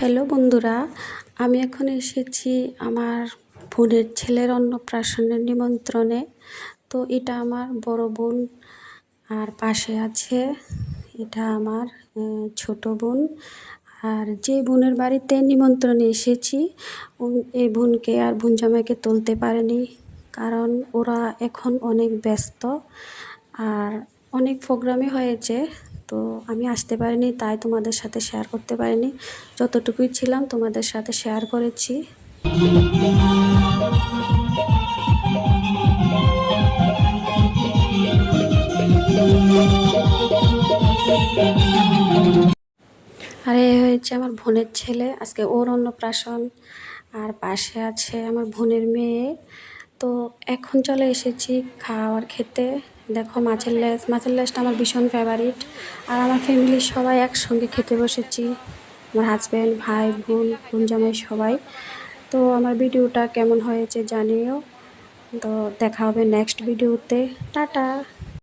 Hello বন্ধুরা, আমি এখন এসেছি আমার বোনের ছেলের অন্নপ্রাশনের নিমন্ত্রণে। তো এটা আমার বড় বোন, আর পাশে আছে এটা আমার ছোট বোন। আর যে বোনের বাড়িতে নিমন্ত্রণে এসেছি এই বোনকে আর বোন জামাইকে তুলতে পারেনি, কারণ ওরা এখন অনেক ব্যস্ত আর অনেক প্রোগ্রামই হয়েছে। তো আমি আসতে পারিনি, তাই তোমাদের সাথে শেয়ার করতে পারিনি। যতটুকুই ছিলাম তোমাদের সাথে শেয়ার করেছি। আর এ হয়েছে আমার বোনের ছেলে, আজকে ওর অন্নপ্রাশন। আর পাশে আছে আমার বোনের মেয়ে। তো এখন চলে এসেছি খাওয়ার খেতে। দেখো মাছের লেজটা আমার ভীষণ ফেভারিট। আর আমার ফ্যামিলির সবাই একসঙ্গে খেতে বসেছি, আমার হাজব্যান্ড, ভাই, বোন জামাই সবাই। তো আমার ভিডিওটা কেমন হয়েছে জানিও। তো দেখা হবে নেক্সট ভিডিওতে। টাটা।